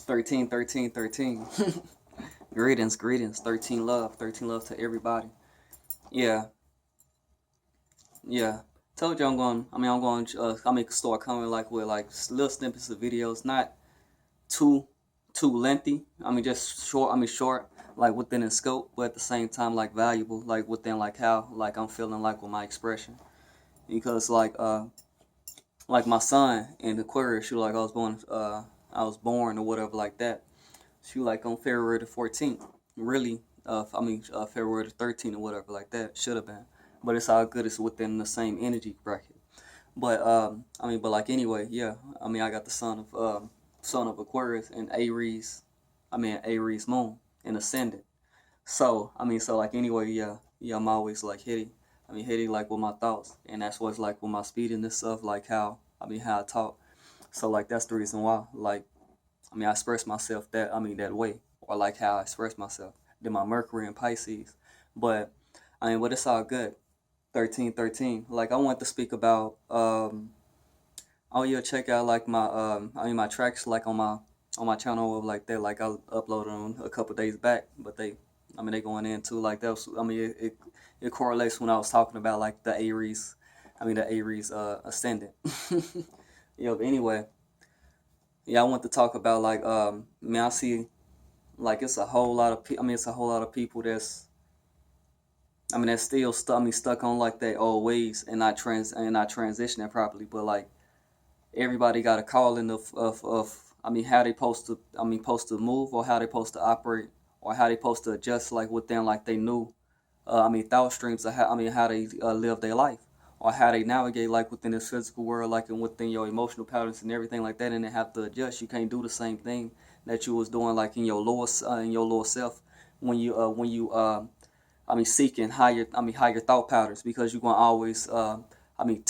13, 13, 13. Greetings, greetings. 13 love to everybody. Yeah, yeah. Told you I'm going to start coming like with like little snippets of videos, not too too lengthy. Just short. Short, like within the scope, but at the same time like valuable, like within like how like I'm feeling like with my expression. Because like my son in Aquarius, she like I was born or whatever like that. She like on February the 14th. Really, February the 13th or whatever like that. Should have been. But it's all good. It's within the same energy bracket. But but like anyway, yeah. I got the son of Aquarius and Aries moon and ascendant. So so like anyway, yeah, yeah. I'm always like hitty like with my thoughts, and that's what's like with my speed and stuff, like how I talk. So like that's the reason why I express myself that way, or like how I express myself. Then my Mercury in Pisces, but but it's all good. 13, 13. Like I want to speak about oh yeah, check out like my my tracks like on my channel of like that. Like I uploaded them a couple days back, but they going in too. Like that was it correlates when I was talking about like the Aries ascendant. Yeah, but anyway, yeah, I want to talk about like I see like it's a whole lot of it's a whole lot of people that's still stuck on like their old ways and not transitioning properly. But like everybody got a calling of how they supposed to supposed to move, or how they supposed to operate, or how they supposed to adjust like within like they new thought streams of how they live their life, or how they navigate like within this physical world, like and within your emotional patterns and everything like that, and they have to adjust. You can't do the same thing that you was doing like in your lower self when you seeking higher thought patterns, because you're gonna always bring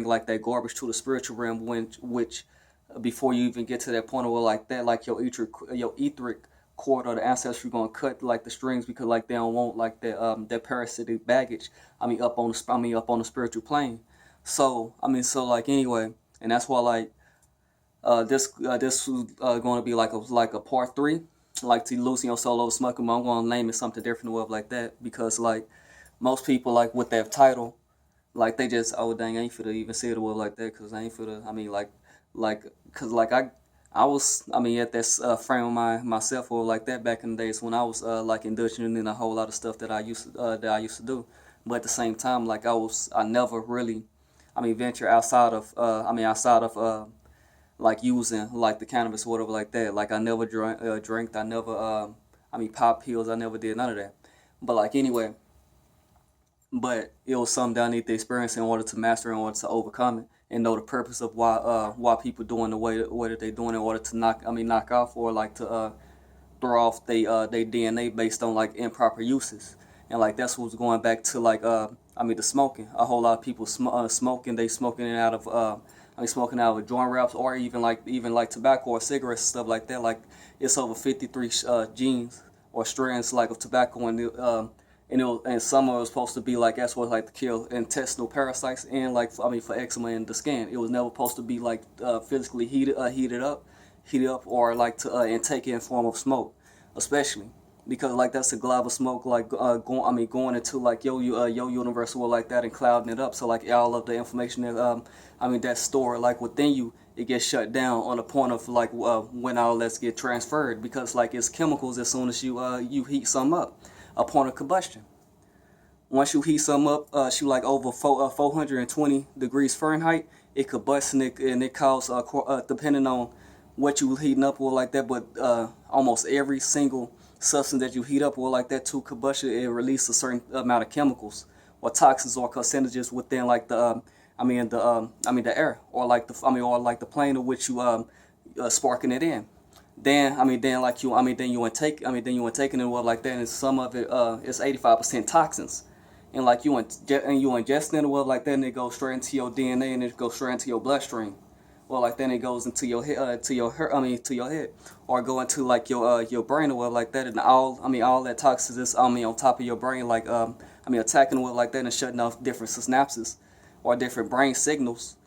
like that garbage to the spiritual realm, which before you even get to that point where like that, like your etheric cord or the ancestry gonna cut like the strings, because like they don't want like that parasitic baggage up on the spiritual plane. So so like anyway, and that's why like this was going to be like a part three, like to losing your soul over smoking. But I'm going to name it something different like that, because like most people like with that title, like they just, oh dang, I ain't finna even say the word like that, because I ain't finna because like I was at this frame of myself or like that back in the days when I was like indulging in a whole lot of stuff that I used to do. But at the same time, like I never really venture outside of outside of like using like the cannabis or whatever like that. Like I never drank, I never pop pills, I never did none of that. But like anyway, but it was something that I need to experience in order to master, in order to overcome it, and know the purpose of why people doing the way that they doing, in order to knock off, or like to throw off they DNA based on like improper uses. And like that's what's going back to like the smoking. A whole lot of people smoking, they smoking it out of smoking out of joint wraps, or even like tobacco or cigarettes and stuff like that. Like it's over 53 genes or strands like of tobacco, and some of it was supposed to be like that's what like to kill intestinal parasites, and like for eczema in the skin. It was never supposed to be like physically heated up, or like to intake it in form of smoke, especially because like that's a glob of smoke like going into like your universe or like that, and clouding it up. So like all of the information that that's stored like within you, it gets shut down on the point of like when all that's get transferred, because like it's chemicals. As soon as you heat some up, a point of combustion. Once you heat some up, she like over 420 degrees Fahrenheit, it could bust, and it cause depending on what you heating up or like that, but almost every single substance that you heat up or like that to combustion, it releases a certain amount of chemicals or toxins or carcinogens within like the air, or like the plane of which you sparking it in. Then like you then you intaking it or like that, and some of it is 85% toxins, and like you ingesting it or like that, and it goes straight into your DNA, and it goes straight into your bloodstream. Well, like then it goes into your head, to your head, or go into like your brain or whatever like that, and all that toxins is on top of your brain, like attacking with like that and shutting off different synapses or different brain signals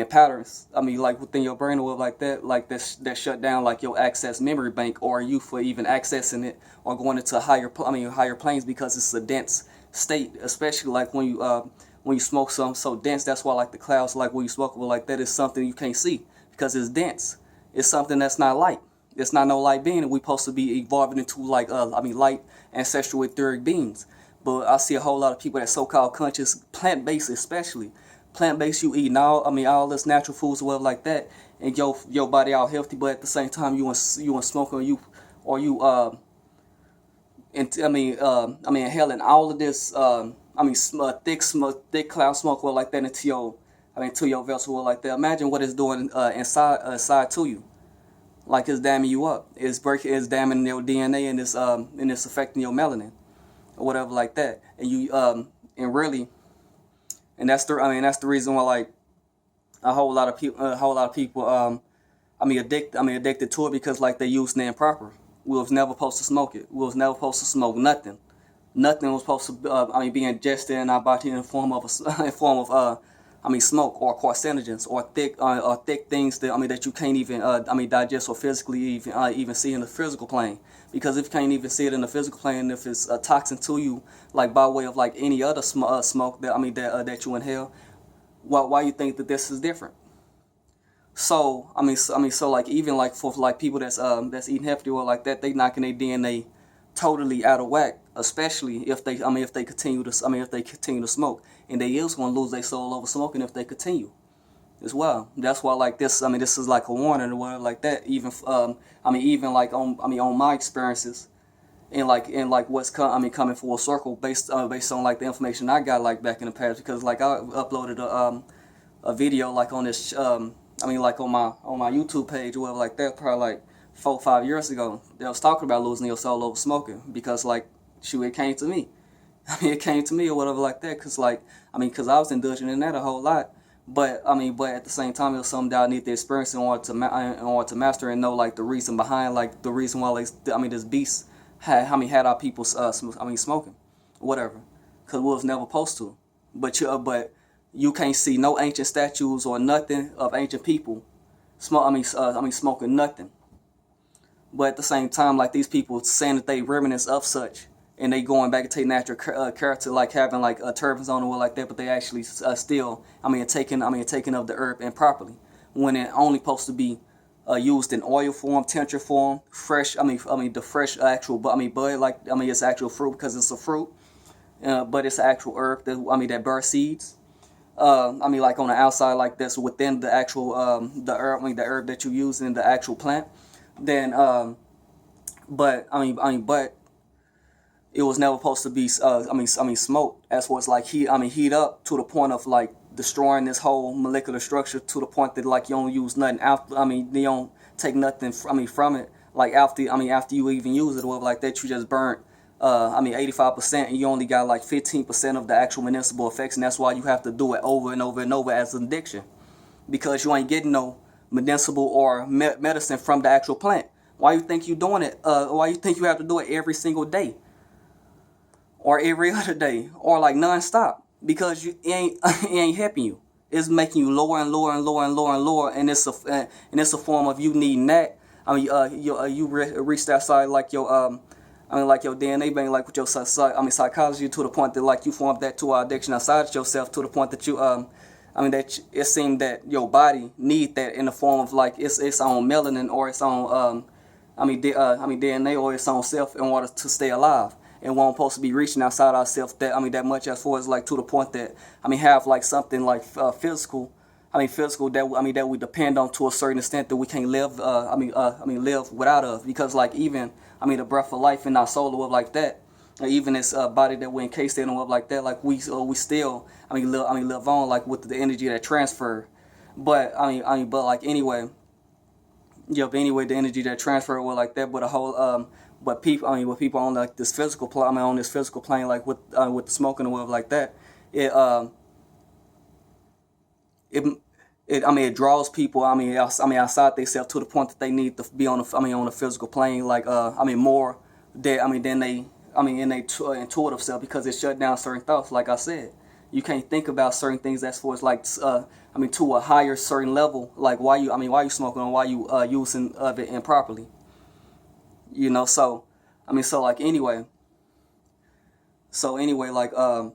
patterns. Like within your brain or like that, like that shut down like your access memory bank, or you for even accessing it or going into higher planes, because it's a dense state, especially like when you smoke something so dense. That's why like the clouds, like when you smoke like that, is something you can't see because it's dense. It's something that's not light. It's not no light being, and we supposed to be evolving into like light ancestral etheric beings. But I see a whole lot of people that so-called conscious, plant-based especially. Plant-based, you eating all this natural foods or whatever like that, and your body all healthy, but at the same time you want smoking, inhaling all of this thick cloud smoke or like that into your vessel or like that. Imagine what it's doing inside to you. Like it's damming you up. It's damming your DNA, and it's affecting your melanin or whatever like that. And that's the reason why like a whole lot of people addicted to it, because like they using it improper. We was never supposed to smoke it. We was never supposed to smoke nothing. Nothing was supposed to be ingested in our body in the form of smoke or carcinogens or thick things that you can't even digest or physically even see in the physical plane. Because if you can't even see it in the physical plane, if it's a toxin to you, like by way of like any other smoke that you inhale, why you think that this is different? So so like even like for like people that's eating healthy or like that, they knocking their DNA totally out of whack, especially if they continue to smoke, and they is going to lose their soul over smoking if they continue as well. That's why like this is like a warning or whatever like that. Even on my experiences, and like what's coming full circle based on like the information I got like back in the past, because like I uploaded a video like on this like on my YouTube page or whatever like that, probably like 4 or 5 years ago. They was talking about losing your soul over smoking, because like it came to me. It came to me or whatever like that, because because I was indulging in that a whole lot. But at the same time, it was something that I need to experience in order to master and know like the reason behind, like the reason why this beast had our people smoking, whatever, because we was never supposed to. But you can't see no ancient statues or nothing of ancient people smoking nothing. But at the same time, like these people saying that they remnants of such, and they going back to their natural character, like having like turbans on or like that, but they actually still taking of the herb improperly, when it only supposed to be used in oil form, tincture form, fresh. The fresh actual, bud like it's actual fruit, because it's a fruit, but it's an actual herb that bears seeds. Like on the outside, like that's within the actual the herb that you use in the actual plant. Then but it was never supposed to be smoked. As was like heat up to the point of like destroying this whole molecular structure, to the point that like you don't use nothing after. You don't take nothing from it. Like after you even use it or whatever like that, you just burnt 85%, and you only got like 15% of the actual medicinal effects, and that's why you have to do it over and over and over as an addiction, because you ain't getting no medicinal or medicine from the actual plant. Why you think you doing it? Why you think you have to do it every single day, or every other day, or like non-stop? Because it ain't helping you. It's making you lower and lower and lower and lower and lower, and it's a form of you needing that. You reach that side like your like your DNA bank, like with your psychology, to the point that like you form that to addiction outside yourself, to the point that you that it seemed that your body need that in the form of like its own melanin or its own DNA or its own self in order to stay alive. And won't supposed to be reaching outside ourselves that much, as far as like to the point that have like something like physical that we depend on to a certain extent, that we can't live live without of, because like even the breath of life in our soul or like that, even this body that we're encased in or like that, like we still live on like with the energy that transfer. But but like anyway, the energy that transfer or like that, but a whole but people on like this physical plane, on this physical plane, like with the smoking or whatever like that, it draws people outside themselves, to the point that they need to be on the physical plane, like more than they in their intuitive self, because it shut down certain thoughts, like I said. You can't think about certain things as far as like to a higher certain level. Like why you smoking or why you using of it improperly. So so like anyway. So anyway, like whole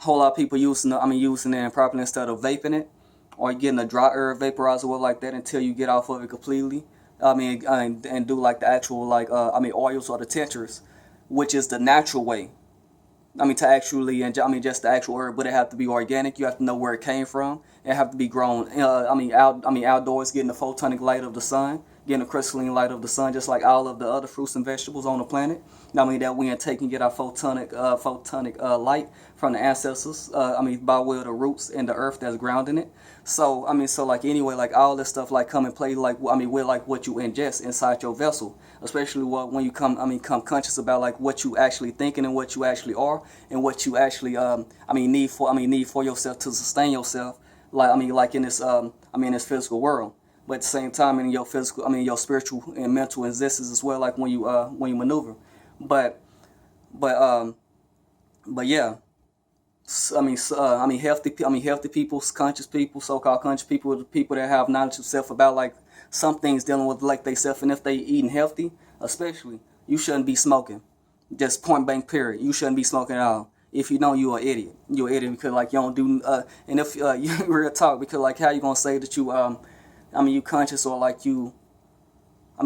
lot of people using it improperly instead of vaping it, or getting a dry herb vaporizer or like that until you get off of it completely. And do like the actual like oils or the tinctures, which is the natural way. To actually enjoy, just the actual herb, but it have to be organic. You have to know where it came from. It have to be grown. Outdoors, getting the photonic light of the sun, getting the crystalline light of the sun, just like all of the other fruits and vegetables on the planet. That we intake and get our photonic light from the ancestors. By way of the roots and the earth that's grounding it. So like anyway, like all this stuff like come and play like with like what you ingest inside your vessel, especially when you come conscious about like what you actually thinking and what you actually are and what you actually need for yourself to sustain yourself, like in this this physical world. But at the same time in your physical your spiritual and mental existence as well, like when you maneuver. But yeah. Healthy people, conscious people, so-called conscious people, the people that have knowledge of self about like some things dealing with like they self, and if they eating healthy, especially, you shouldn't be smoking. Just point blank period. You shouldn't be smoking at all. If you don't, you're an idiot. You're an idiot because like you don't do. And if you real talk, because like how you gonna say that you you conscious or like you.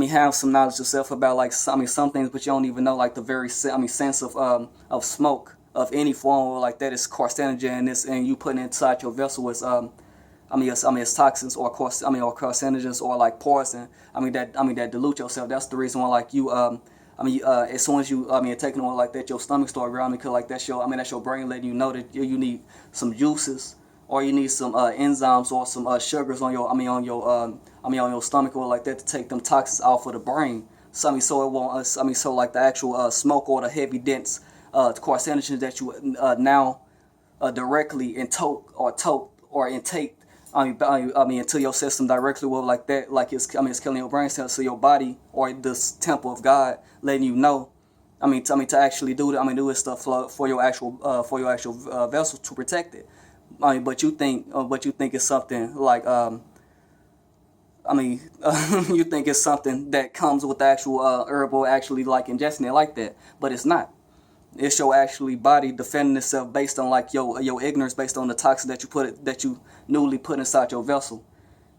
Have some knowledge of self about like some things, but you don't even know like the very sense of smoke of any form or like that is carcinogen, and you putting it inside your vessel is it's toxins or carcinogens or like poison. That dilute yourself. That's the reason why like you as soon as you taking one like that, your stomach start growling because like that's your brain letting you know that you need some juices or you need some enzymes or some sugars on your on your stomach or like that to take them toxins off of the brain. So it won't so like the actual smoke or the heavy dense carcinogens that you now directly tote or intake into your system directly with like that, like it's killing your brain cells. So your body or this temple of God letting you know to actually do this stuff for your actual vessel to protect it. But you think it's something like you think it's something that comes with the actual herbal actually like ingesting it like that, but it's not. It's your actually body defending itself based on like your ignorance, based on the toxin that you newly put inside your vessel,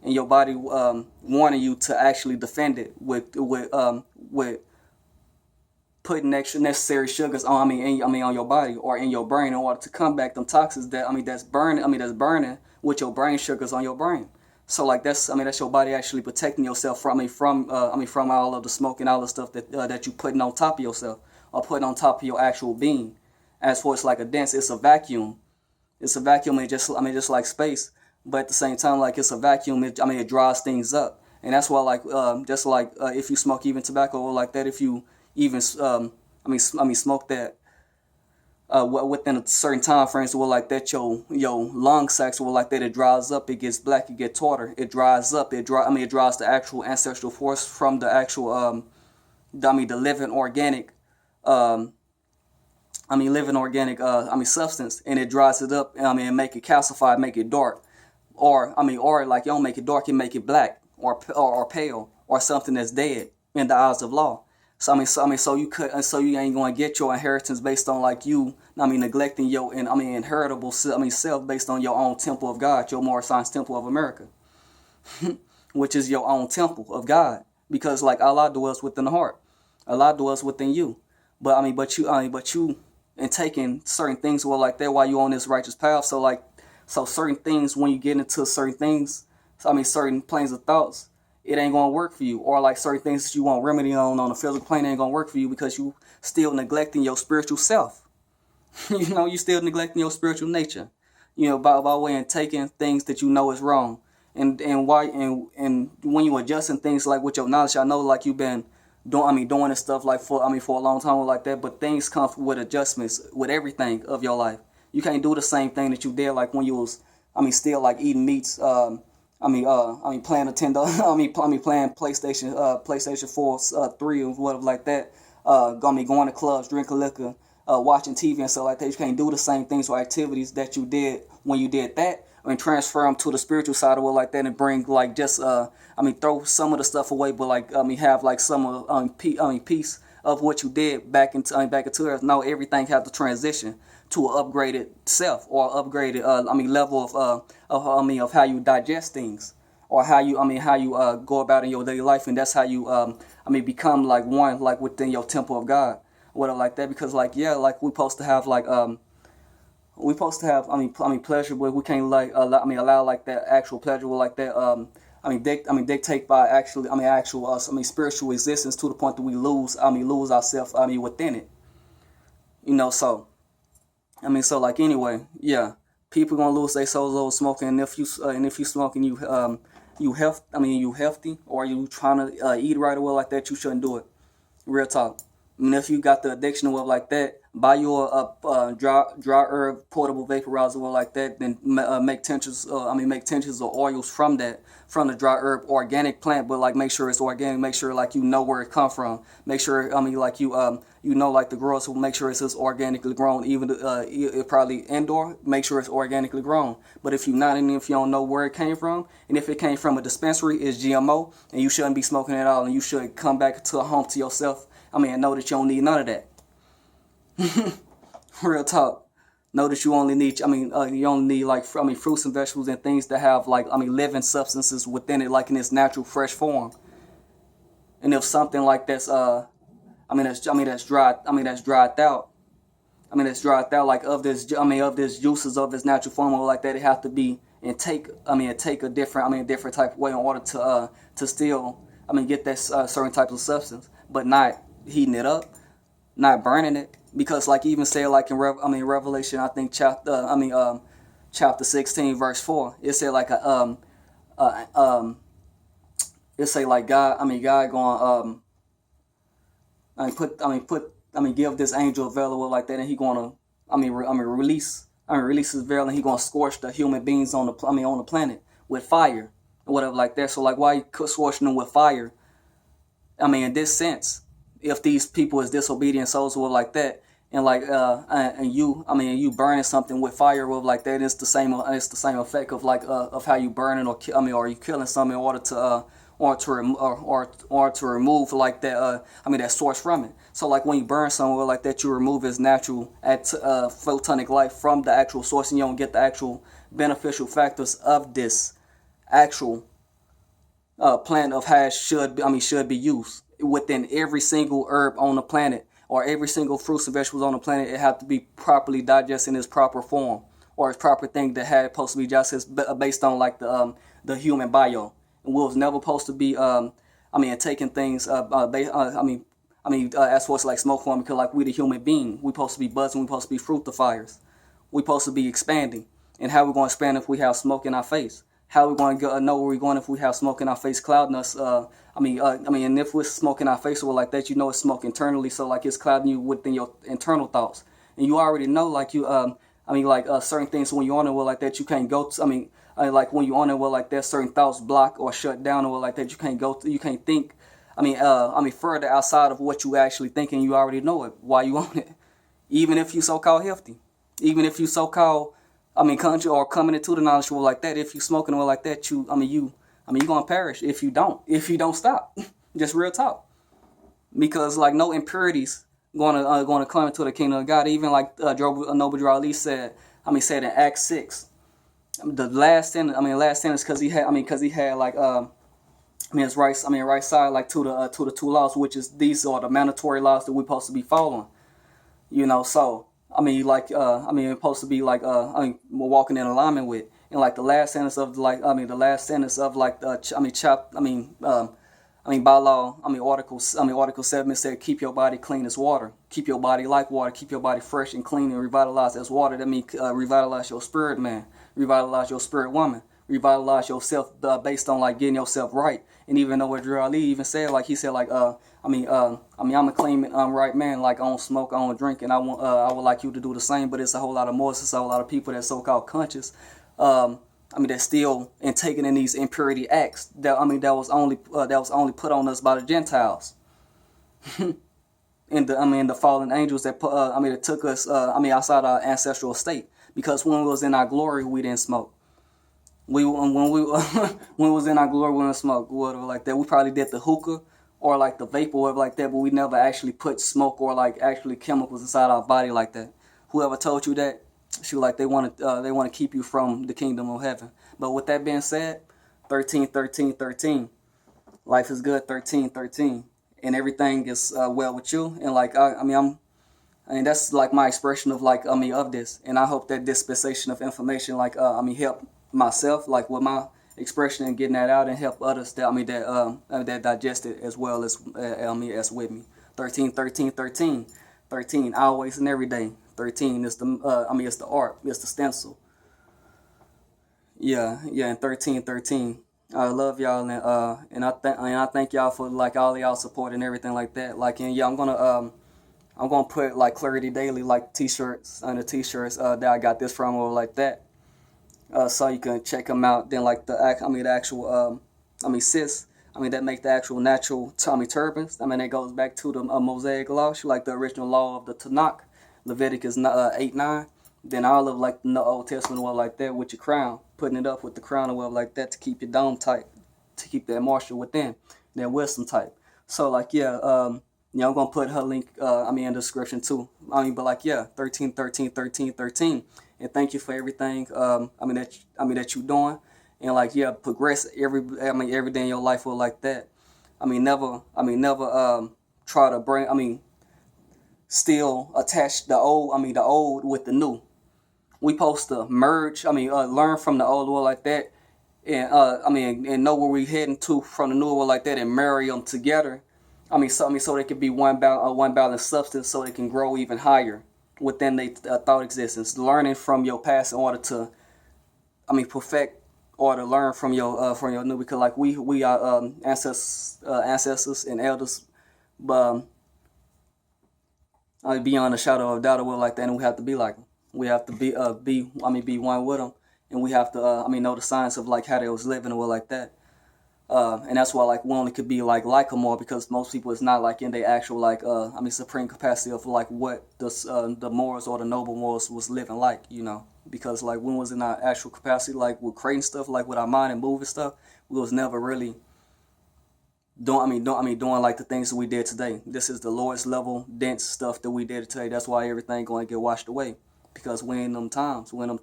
and your body warning you to actually defend it with putting extra necessary sugars on on your body or in your brain in order to combat them toxins that's burning with your brain sugars on your brain. So like that's your body actually protecting yourself from all of the smoke and all the stuff that you putting on top of yourself or putting on top of your actual being. As for it's like a dense, it's a vacuum. It's a vacuum. Just like space, but at the same time like it's a vacuum. It dries things up, and that's why like just like if you smoke even tobacco or like that, if you even smoke that within a certain time frames where like that your lung sacs will like that, it dries up, it gets black, it gets taller, it dries up, it dries the actual ancestral force from the actual the living organic substance, and it dries it up and make it calcified, make it dark, or like you don't make it dark, you make it black or pale or something that's dead in the eyes of law. So you ain't gonna get your inheritance based on like you neglecting your inheritable self based on your own temple of God, your Moorish Science Temple of America, which is your own temple of God, because like Allah dwells within the heart, Allah dwells within you, but you and taking certain things like that while you on this righteous path. So certain things, when you get into certain things, certain planes of thoughts, it ain't gonna work for you, or like certain things that you want remedy on the physical plane ain't gonna work for you because you still neglecting your spiritual self. You still neglecting your spiritual nature. By way of taking things that you know is wrong, and when you adjusting things like with your knowledge, I know like you've been doing this stuff like for a long time like that, but things come with adjustments with everything of your life. You can't do the same thing that you did like when you was still like eating meats. Playing Nintendo. Playing PlayStation 4, 3, or whatever like that. Going to clubs, drinking liquor, watching TV and stuff like that. You can't do the same things or activities that you did when you did that, and transfer them to the spiritual side of it like that, and bring like just throw some of the stuff away, but like have like some of piece of what you did back into earth. No, everything has to transition to an upgraded self or upgraded level of how you digest things, or how you go about in your daily life, and that's how you become like one, like within your temple of God, whatever like that. Because like like we're supposed to have like pleasure, but we can't like allow like that actual pleasure with like that dictate by actual spiritual existence, to the point that we lose ourselves within it. So like anyway, people gonna lose their souls over smoking. And if you smoking, you healthy, or you trying to eat right away like that, you shouldn't do it. Real talk. If you got the addiction of like that, buy your dry herb portable vaporizer like that. Then make tinctures or oils from the dry herb organic plant. But like make sure it's organic. Make sure like you know where it come from. Make sure like the growers will make sure it's just organically grown. Even it probably indoor. Make sure it's organically grown. But if you don't know where it came from, and if it came from a dispensary, it's GMO, and you shouldn't be smoking at all. And you should come back to a home to yourself. And know that you don't need none of that. Real talk. Know that you only need, you only need like, fruits and vegetables and things that have like, living substances within it, like in its natural, fresh form. And if something like that's, that's dried out, like of this juices of its natural form or like that, it have to be and take a different type of way in order to still, get that certain type of substance, but not heating it up, not burning it, because like even say like in Revelation, I think chapter 16 verse 4, it said like it say like God going give this angel a veil like that, and he gonna release his veil, and he gonna scorch the human beings on the planet with fire or whatever like that. So like why you scorching them with fire? In this sense, if these people is disobedient souls or like that, and like and you burning something with fire or like that, it's the same effect of like of how you burning or you killing something in order to remove like that that source from it. So like when you burn somewhere like that, you remove its natural photonic life from the actual source, and you don't get the actual beneficial factors of this actual plant of how it should be used. Within every single herb on the planet, or every single fruits and vegetables on the planet, it have to be properly digested in its proper form, or its proper thing that had supposed to be just based on like the human bio. And we was never supposed to be taking things as far as like smoke form, because like we the human being, we supposed to be buzzing, we supposed to be fructifiers, we supposed to be expanding. And how we going to expand if we have smoke in our face? How we going to know where we're going if we have smoke in our face clouding us? And if we're smoking our face or like that, it's smoke internally, so like it's clouding you within your internal thoughts. And you already know like you certain things when you're on it like that, you can't go to, like when you're on it like that, certain thoughts block or shut down or like that, you can't think further outside of what you actually thinking. You already know it while you on it. Even if you so-called healthy, even if you so-called country or coming into the knowledge world like that, if you smoking or like that, you're gonna perish if you don't stop. Just real talk. Because like no impurities gonna come into the kingdom of God. Even like Noble Ali said in Acts 6, the last sentence, because he had like his right side like to the two laws, which is these are the mandatory laws that we're supposed to be following. So it's supposed to be like we're walking in alignment with. And like the last sentence of by law, Article 7, it said keep your body clean as water, keep your body like water, keep your body fresh and clean and revitalized as water. That means revitalize your spirit, man, revitalize your spirit, woman, revitalize yourself based on like getting yourself right. And even though what Drew Ali even said, like he said, like I'm a clean right man, like I don't smoke, I don't drink, and I would like you to do the same. But it's a whole lot of more. It's a whole lot of people that so-called conscious, that's still and taking in these impurity acts that was only put on us by the Gentiles. the fallen angels that put, that took us, outside our ancestral state. Because when we was in our glory, we didn't smoke. When we when we was in our glory, we didn't smoke, whatever like that. We probably did the hookah or like the vapor, whatever like that, but we never actually put smoke or like actually chemicals inside our body like that. Whoever told you that, she like they want to keep you from the kingdom of heaven. But with that being said, 13, 13, 13. Life is good, 13, 13. And everything is well with you. And like, that's like my expression of like, of this. And I hope that dispensation of information, like, help myself, like with my expression and getting that out and help others that digest it as well as, as with me. 13, 13, 13. 13, always and every day. 13 is it's the art, it's the stencil. Yeah, and 13, 13. I love y'all, and I thank y'all for like all y'all support and everything like that. Like, and yeah, I'm gonna put like Clarity Daily like t-shirts on the t-shirts that I got this from or like that. So you can check them out. Then like the actual sis, that make the actual natural turbans. That goes back to the Mosaic law. She like the original law of the Tanakh, Leviticus 8:9. Then all of like the Old Testament or like that with your crown, putting it up with the crown or whatever like that to keep your dome tight, to keep that martial within, that wisdom type. So like I'm gonna put her link in the description too. But like 13, 13, 13, 13. And thank you for everything that you doing, and like progress every day in your life or like that. Never try to bring still attach the old with the new. We supposed to merge, learn from the old world like that, and and know where we heading to from the new world like that, and marry them together. So they can be one balanced substance, so they can grow even higher within their thought existence. Learning from your past in order to, perfect or to learn from your new, because like we are ancestors and elders, but beyond a shadow of doubt or like that, and we have to be like them. We have to be one with them, and we have to know the science of like how they was living or like that. And that's why like we only could be like more, because most people is not like in their actual like supreme capacity of like what the morals or the noble morals was living like, because like when was in our actual capacity, like with creating stuff, like with our mind and moving stuff, we was never really doing like the things that we did today. This is the lowest level dense stuff that we did today. That's why everything going to get washed away, because we're in them times, we're in them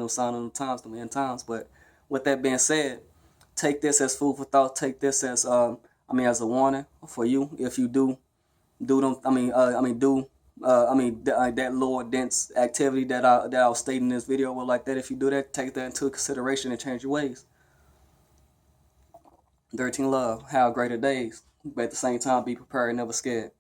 sign of them times, them end times. But with that being said, take this as food for thought. Take this as as a warning for you. If you do them, that lower dense activity that I'll state in this video, well, like that. If you do that, take that into consideration and change your ways. 13 love, have greater days, but at the same time, be prepared, never scared.